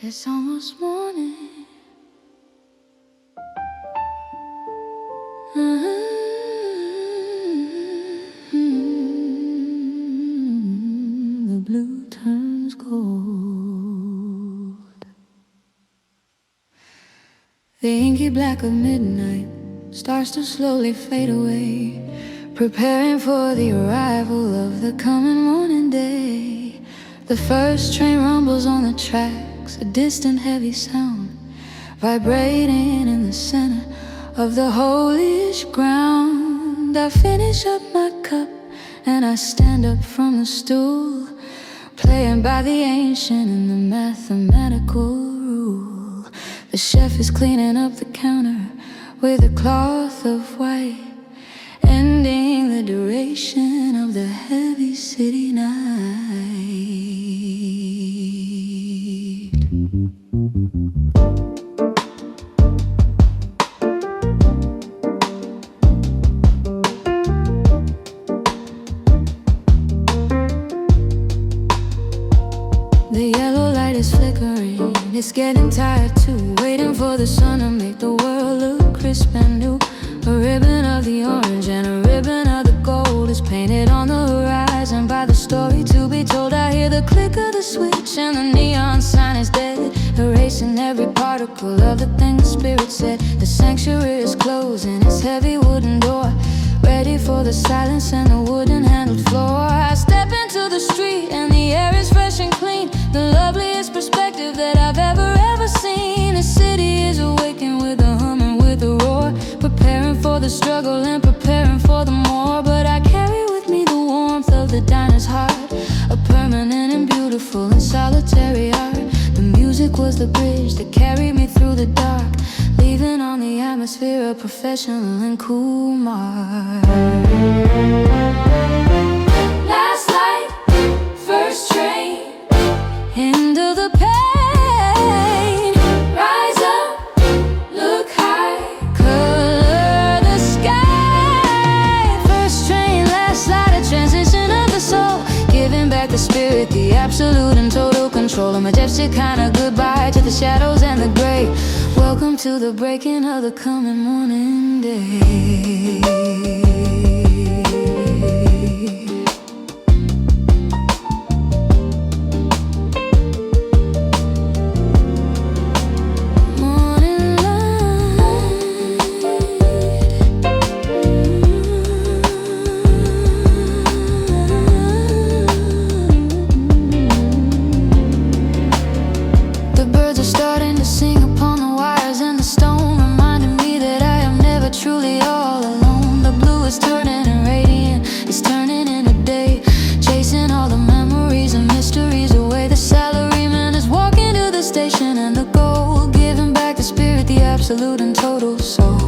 It's almost morning. The blue turns gold. The inky black of midnight starts to slowly fade away, preparing for the arrival of the coming morning day. The first train rumbles on the tracks, a distant heavy sound vibrating in the center of the holish ground. I finish up my cup and I stand up from the stool, playing by the ancient and the mathematical rule. The chef is cleaning up the counter with a cloth of white, ending the duration of the heavy city night. The yellow light is flickering, it's getting tired too, waiting for the sun to make the world look crisp and new. A ribbon of the orange and a ribbon of the gold is painted on the horizon by the story to be told. I hear the click of the switch and the neon sign is dead, erasing every particle of the thing the spirit said. The sanctuary is closing its heavy wooden door, ready for the silence and the wooden handled floor. I step into the street and the air is fresh and clean, the loveliest perspective that I've ever seen. The city is awaking with a hum and with a roar, preparing for the struggle and preparing for the more. But I carry with me the warmth of the diner's heart, a permanent and beautiful and solitary art. The music was the bridge that carried me through the dark, leaving on the atmosphere a professional and cool mark. Last light, first train, end of the pain. Rise up, look high, color the sky. First train, last light, a transition of the soul, giving back the spirit, the absolute and total control. A majestic kind of goodbye to the shadows and the gray. Welcome to the breaking of the coming morning day. Starting to sing upon the wires and the stone, reminding me that I am never truly all alone. The blue is turning and radiant, it's turning into day, chasing all the memories and mysteries away. The salaryman is walking to the station and the gold, giving back the spirit, the absolute and total soul.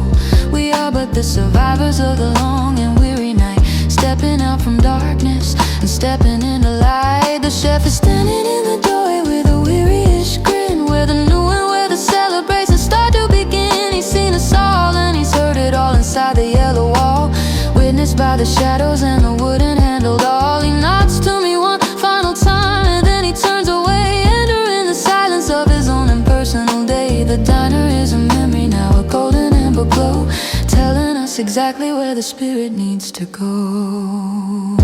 We are but the survivors of the long and weary night, stepping out from darkness and stepping into light. The chef is standing in the doorway with a weary-ish grin, where the new and where the celebrations start to begin. He's seen us all and he's heard it all inside the yellow wall, witnessed by the shadows and the wooden handled all. He nods to me one final time and then he turns away, entering the silence of his own impersonal day. The diner is a memory now, a golden amber glow, telling us exactly where the spirit needs to go.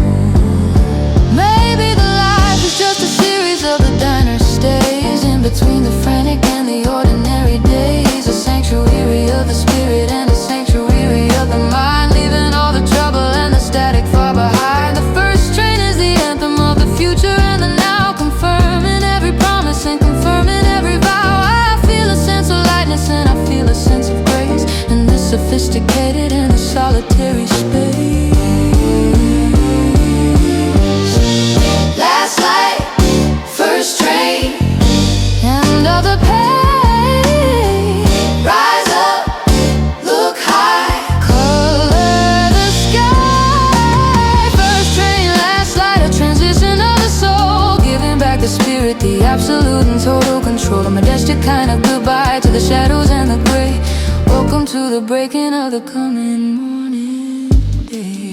Maybe the life is just a series of the diner's stays, in between the frantic and the ordinary days. A sanctuary of the spirit and a sanctuary of the mind, leaving all the trouble and the static far behind. The first train is the anthem of the future and the now, confirming every promise and confirming every vow. I feel a sense of lightness and I feel a sense of grace in this sophisticated and this solitary space. Last light, first train, end of the pain. Rise up, look high, color the sky. First train, last light, a transition of the soul, giving back the spirit, the absolute and total control. A majestic kind of goodbye to the shadows and the gray. Welcome to the breaking of the coming morning day.